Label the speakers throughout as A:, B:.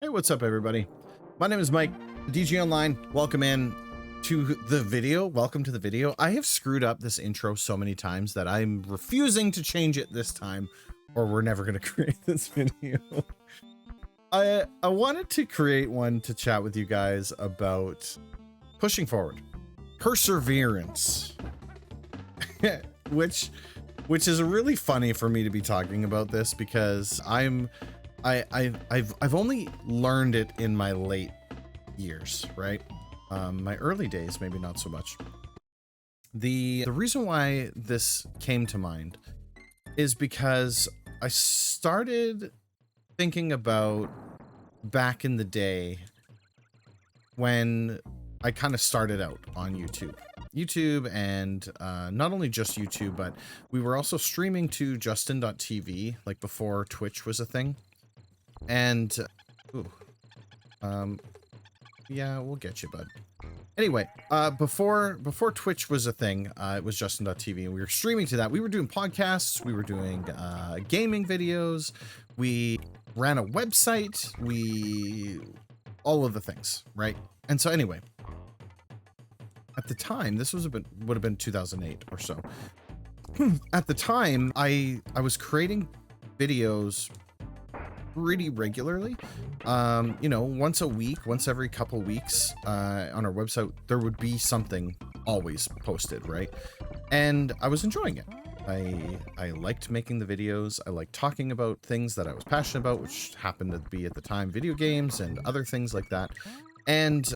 A: Hey, what's up, everybody? My name is Mike, DG Online. Welcome in to the video. Welcome to the video. I have screwed up this intro so many times that I'm refusing to change it this time, or we're never going to create this video. I wanted to create one to chat with you guys about pushing forward, perseverance, which is really funny for me to be talking about this because I've only learned it in my late years, right? My early days, maybe not so much. The reason why this came to mind is because I started thinking about back in the day when I kind of started out on YouTube and not only just YouTube, but we were also streaming to Justin.tv, like before Twitch was a thing. And yeah, we'll get you, bud. Anyway, before Twitch was a thing, it was Justin.tv, and we were streaming to that. We were doing podcasts, we were doing gaming videos, we ran a website, all of the things, right? And so anyway, at the time, this would have been 2008 or so. At the time, I was creating videos pretty regularly. You know, once a week, once every couple weeks, on our website, there would be something always posted, right? And I was enjoying it. I liked making the videos. I liked talking about things that I was passionate about, which happened to be at the time video games and other things like that. And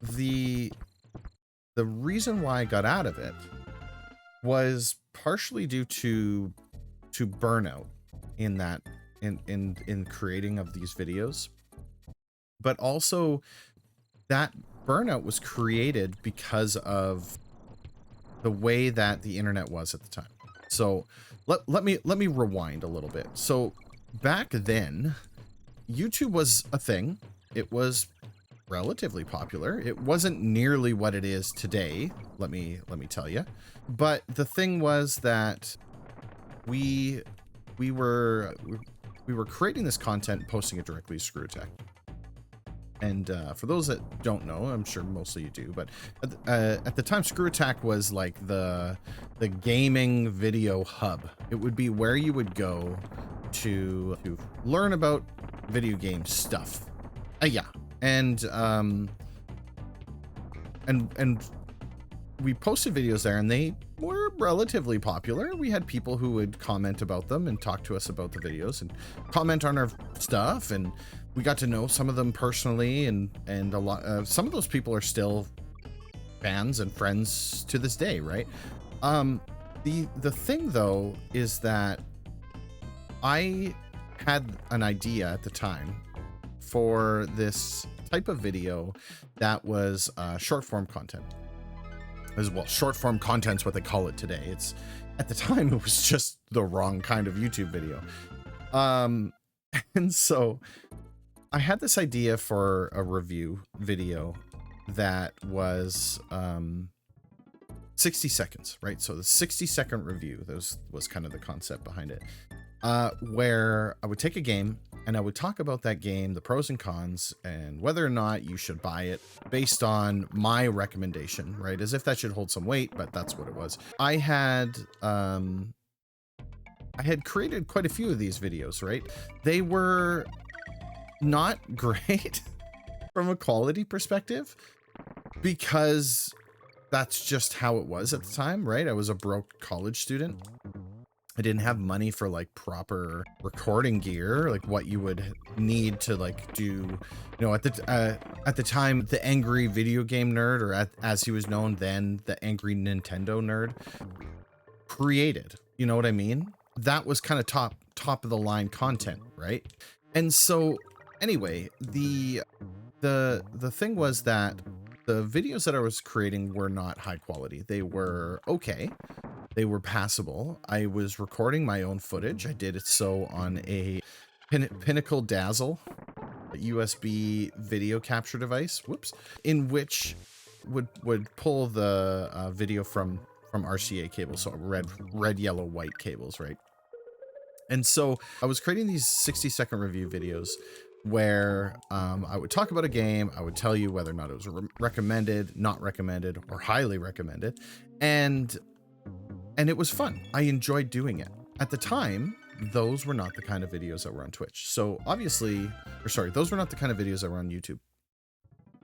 A: the reason why I got out of it was partially due to burnout in that in creating of these videos, but also that burnout was created because of the way that the internet was at the time. So let me rewind a little bit. So back then, YouTube was a thing. It was relatively popular. It wasn't nearly what it is today, let me tell you. But the thing was that we were creating this content and posting it directly to ScrewAttack. And for those that don't know, I'm sure most of you do, but at the time, ScrewAttack was like the gaming video hub. It would be where you would go to learn about video game stuff. Yeah. And we posted videos there, and they were relatively popular. We had people who would comment about them and talk to us about the videos and comment on our stuff, and we got to know some of them personally, and a lot some of those people are still fans and friends to this day, right? The thing though is that I had an idea at the time for this type of video that was short form content. As well, short form content's what they call it today. It's at the time it was just the wrong kind of YouTube video. And so I had this idea for a review video that was 60 seconds, right? So the 60-second review, was kind of the concept behind it. Where I would take a game and I would talk about that game, the pros and cons, and whether or not you should buy it based on my recommendation, right? As if that should hold some weight, but that's what it was. I had created quite a few of these videos, right? They were not great from a quality perspective because that's just how it was at the time, right? I was a broke college student. I didn't have money for like proper recording gear, like what you would need to like do, you know, at the time, the angry video game nerd, or as he was known then, the angry Nintendo nerd, created, you know what I mean? That was kind of top of the line content, right? And so anyway, the thing was that the videos that I was creating were not high quality. They were okay. They were passable. I was recording my own footage. I did it so on a Pinnacle Dazzle USB video capture device, in which would pull the video from RCA cables, so red, yellow, white cables, right? And so I was creating these 60-second review videos where I would talk about a game. I would tell you whether or not it was recommended, not recommended, or highly recommended. And it was fun. I enjoyed doing it. At the time, those were not the kind of videos that were on Twitch. So obviously, or sorry, those were not the kind of videos that were on YouTube.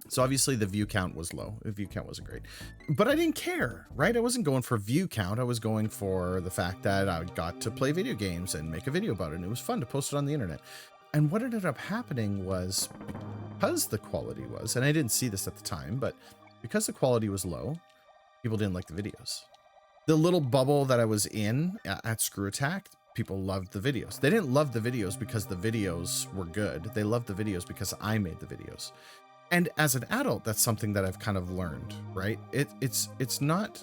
A: So obviously the view count was low. The view count wasn't great, but I didn't care, right? I wasn't going for view count. I was going for the fact that I got to play video games and make a video about it. And it was fun to post it on the internet. And what ended up happening was, because the quality was, and I didn't see this at the time, but because the quality was low, people didn't like the videos. The little bubble that I was in at ScrewAttack, people loved the videos. They didn't love the videos because the videos were good. They loved the videos because I made the videos. And as an adult, that's something that I've kind of learned, right? It's not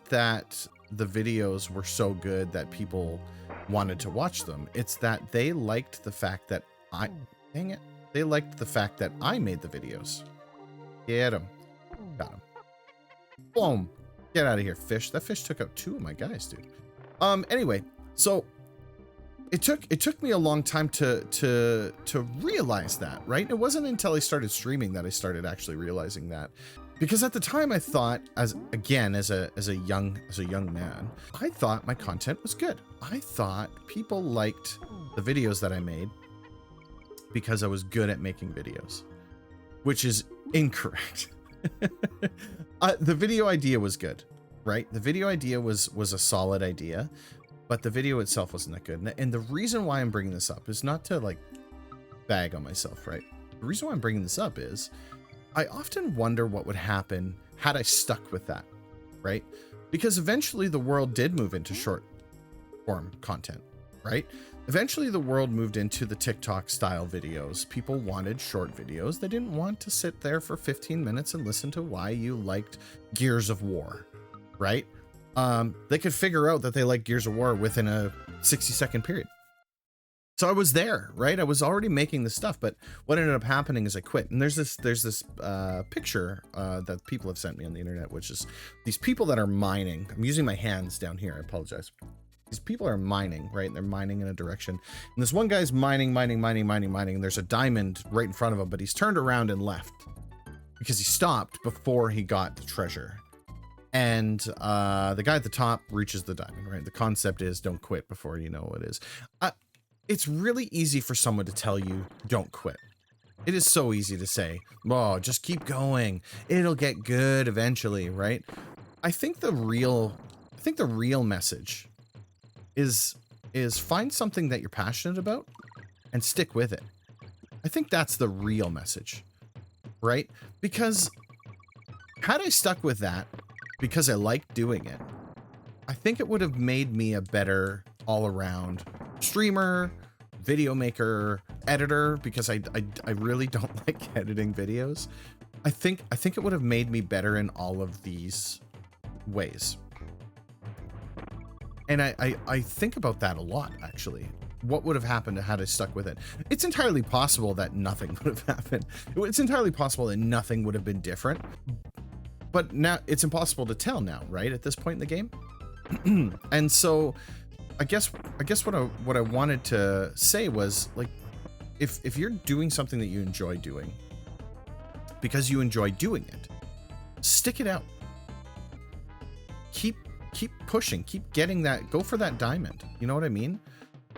A: that the videos were so good that people wanted to watch them. It's that they liked the fact that they liked the fact that I made the videos. Get him. Got him. Boom. Get out of here, fish. That fish took out 2 of my guys, dude. Anyway, so it took me a long time to realize that, right? It wasn't until I started streaming that I started actually realizing that. Because at the time I thought, as a young man, I thought my content was good. I thought people liked the videos that I made because I was good at making videos, which is incorrect. The video idea was good, right? The video idea was a solid idea, but the video itself wasn't that good. And the reason why I'm bringing this up is not to like bag on myself, right? The reason why I'm bringing this up is I often wonder what would happen had I stuck with that, right? Because eventually the world did move into short form content, right? Eventually the world moved into the TikTok style videos. People wanted short videos. They didn't want to sit there for 15 minutes and listen to why you liked Gears of War, right? They could figure out that they like Gears of War within a 60-second period. So I was there, right? I was already making the stuff, but what ended up happening is I quit. And there's this picture that people have sent me on the internet, which is these people that are mining. I'm using my hands down here. I apologize. These people are mining, right? They're mining in a direction. And this one guy's mining. And there's a diamond right in front of him, but he's turned around and left because he stopped before he got the treasure. And the guy at the top reaches the diamond, right? The concept is don't quit before you know what it is. It's really easy for someone to tell you don't quit. It is so easy to say, oh, just keep going. It'll get good eventually, right? I think the real message is find something that you're passionate about and stick with it. I think that's the real message, right? Because had I stuck with that because I liked doing it, I think it would have made me a better all-around streamer, video maker, editor, because I really don't like editing videos. I think it would have made me better in all of these ways. And I think about that a lot, actually. What would have happened had I stuck with it? It's entirely possible that nothing would have happened. It's entirely possible that nothing would have been different. But now it's impossible to tell now, right? At this point in the game. And so I guess what I wanted to say was, like, if you're doing something that you enjoy doing because you enjoy doing it, stick it out. Keep pushing, keep getting that, go for that diamond. You know what I mean?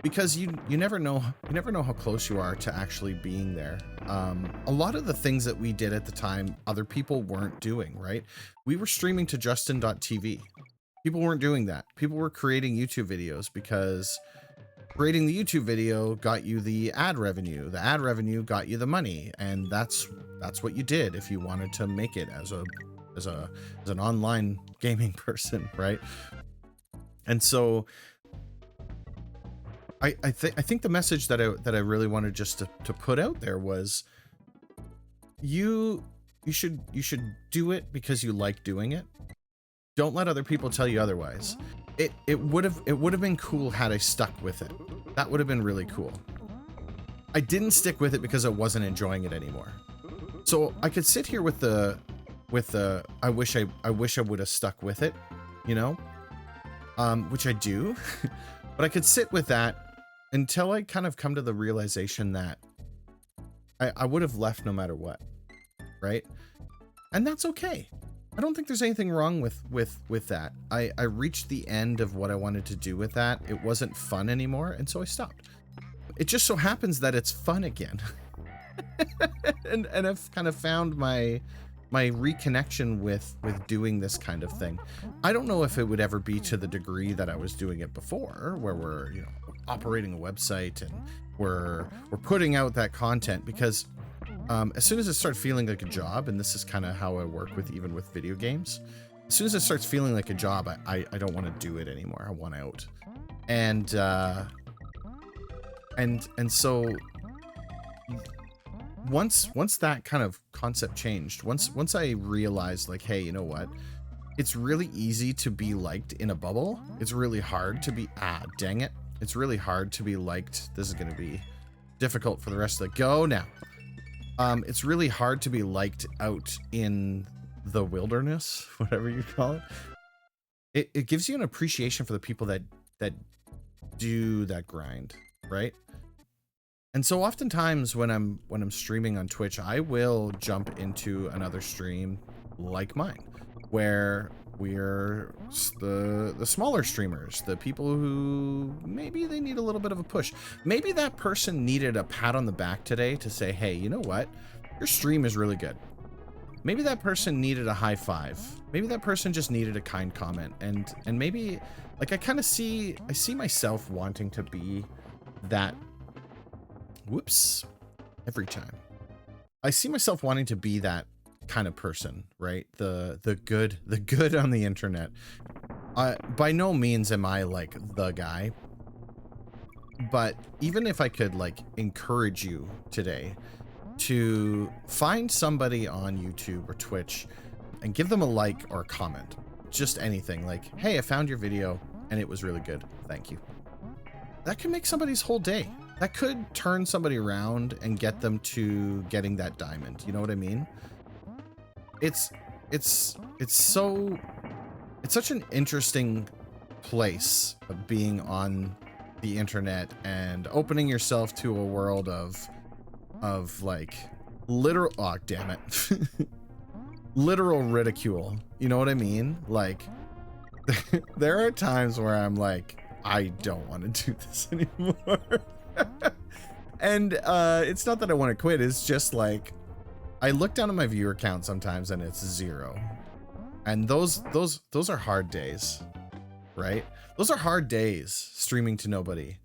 A: Because you never know how close you are to actually being there. A lot of the things that we did at the time, other people weren't doing, right? We were streaming to Justin.tv. People weren't doing that. People were creating YouTube videos because creating the YouTube video got you the ad revenue. The ad revenue got you the money, and that's what you did if you wanted to make it as an online gaming person, right? And so I think the message that I really wanted just to put out there was you should do it because you like doing it. Don't let other people tell you otherwise. It would have been cool had I stuck with it. That would have been really cool. I didn't stick with it because I wasn't enjoying it anymore. So I could sit here with the I wish I would have stuck with it, you know, which I do, but I could sit with that until I kind of come to the realization that I would have left no matter what, right? And that's okay. I don't think there's anything wrong with that. I reached the end of what I wanted to do with that. It wasn't fun anymore, and so I stopped. It just so happens that it's fun again. and I've kind of found my reconnection with doing this kind of thing. I don't know if it would ever be to the degree that I was doing it before, where we're, you know, operating a website and we're putting out that content, because as soon as it starts feeling like a job, and this is kind of how I work with even with video games, as soon as it starts feeling like a job, I don't want to do it anymore. I want out. And so once that kind of concept changed, once I realized, like, hey, you know what? It's really easy to be liked in a bubble. It's really hard to be, dang it. It's really hard to be liked. This is going to be difficult for the rest of the go now. It's really hard to be liked out in the wilderness, whatever you call it. It gives you an appreciation for the people that do that grind, right? And so oftentimes when I'm streaming on Twitch, I will jump into another stream like mine, where we're the smaller streamers, the people who maybe they need a little bit of a push. Maybe that person needed a pat on the back today to say, hey, you know what? Your stream is really good. Maybe that person needed a high five. Maybe that person just needed a kind comment. And maybe, like, I see myself wanting to be that. Whoops. Every time. I see myself wanting to be that kind of person, right? The good on the internet. By no means am I like the guy, but even if I could, like, encourage you today to find somebody on YouTube or Twitch and give them a like or a comment, just anything, like, hey, I found your video and it was really good, thank you. That can make somebody's whole day. That could turn somebody around and get them to getting that diamond. You know what I mean? It's such an interesting place of being on the internet and opening yourself to a world of like literal, oh damn it, literal ridicule. You know what I mean? Like there are times where I'm like, I don't want to do this anymore. And it's not that I want to quit, it's just like I look down at my viewer count sometimes and it's 0. And those are hard days, right? Those are hard days streaming to nobody.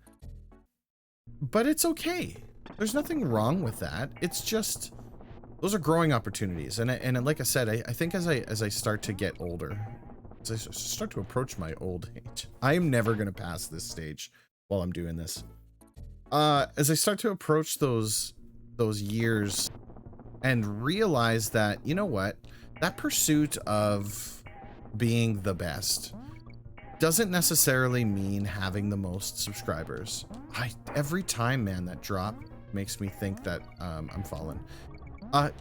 A: But it's okay. There's nothing wrong with that. It's just those are growing opportunities. And like I said, I think as I start to get older, as I start to approach my old age, I am never going to pass this stage while I'm doing this. As I start to approach those years and realize that, you know what, that pursuit of being the best doesn't necessarily mean having the most subscribers. Every time, man, that drop makes me think that I'm fallen.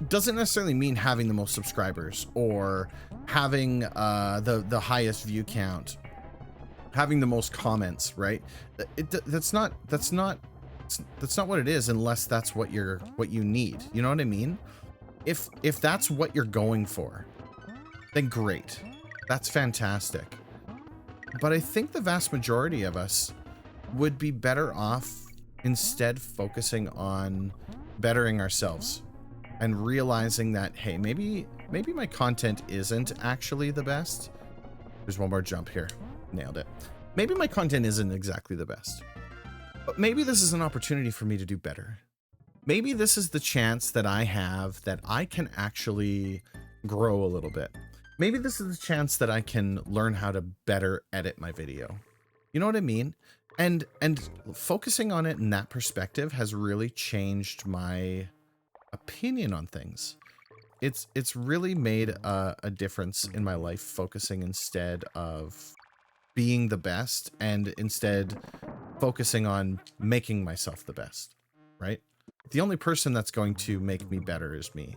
A: Doesn't necessarily mean having the most subscribers or having the highest view count, having the most comments, right? That's not what it is, unless that's what you need. You know what I mean? If that's what you're going for, then great. That's fantastic. But I think the vast majority of us would be better off instead focusing on bettering ourselves and realizing that, hey, maybe my content isn't actually the best. There's one more jump here. Nailed it. Maybe my content isn't exactly the best. But maybe this is an opportunity for me to do better. Maybe this is the chance that I have that I can actually grow a little bit. Maybe this is the chance that I can learn how to better edit my video. You know what I mean? And focusing on it in that perspective has really changed my opinion on things. It's really made a difference in my life, focusing instead of being the best and instead focusing on making myself the best, right? The only person that's going to make me better is me.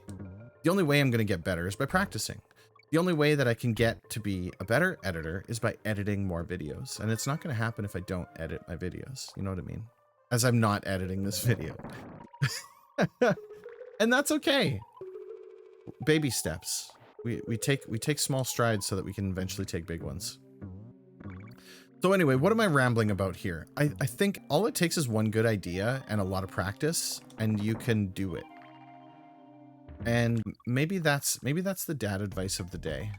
A: The only way I'm going to get better is by practicing. The only way that I can get to be a better editor is by editing more videos. And it's not going to happen if I don't edit my videos. You know what I mean? As I'm not editing this video. And that's okay. Baby steps. We take small strides so that we can eventually take big ones. So anyway, what am I rambling about here? I think all it takes is one good idea and a lot of practice, and you can do it. And maybe that's the dad advice of the day.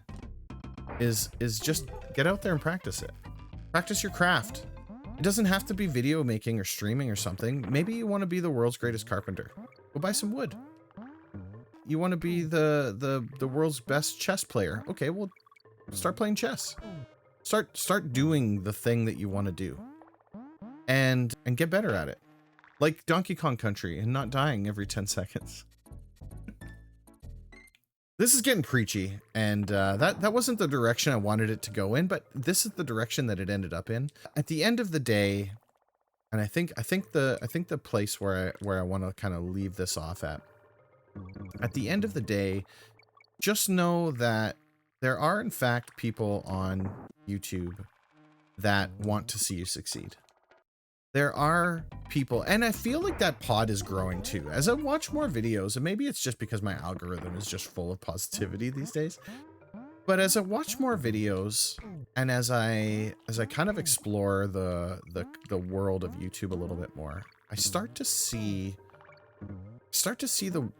A: Is just get out there and practice it. Practice your craft. It doesn't have to be video making or streaming or something. Maybe you want to be the world's greatest carpenter. Go buy some wood. You want to be the world's best chess player. Okay, well, start playing chess. Start doing the thing that you want to do. And get better at it. Like Donkey Kong Country and not dying every 10 seconds. This is getting preachy, and that wasn't the direction I wanted it to go in, but this is the direction that it ended up in. At the end of the day, and I think the place where I want to kind of leave this off at the end of the day, just know that there are in fact people on YouTube that want to see you succeed. There are people, and I feel like that pod is growing too. As I watch more videos, and maybe it's just because my algorithm is just full of positivity these days, but as I watch more videos, and as I kind of explore the world of YouTube a little bit more, I start to see the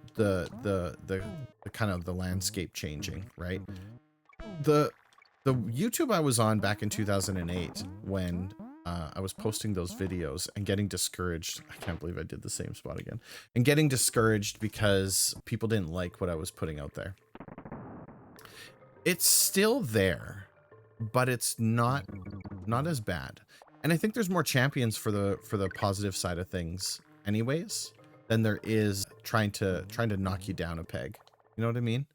A: kind of the landscape changing, right? The YouTube I was on back in 2008 when I was posting those videos and getting discouraged. I can't believe I did the same spot again. And getting discouraged because people didn't like what I was putting out there. It's still there, but it's not as bad. And I think there's more champions for the positive side of things anyways than there is trying to knock you down a peg. You know what I mean?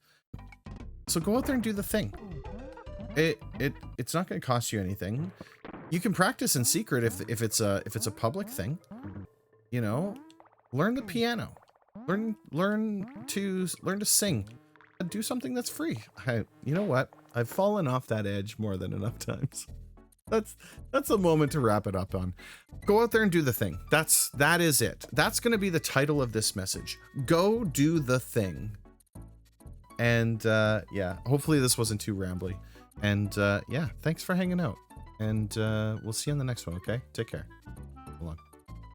A: So go out there and do the thing. It's not going to cost you anything. You can practice in secret if it's a public thing. You know, learn the piano, learn to sing, do something that's free. You know what? I've fallen off that edge more than enough times. That's a moment to wrap it up on. Go out there and do the thing. That is it. That's going to be the title of this message. Go do the thing. And yeah, hopefully this wasn't too rambly. And yeah, thanks for hanging out. And we'll see you in the next one, okay? Take care. Hold on.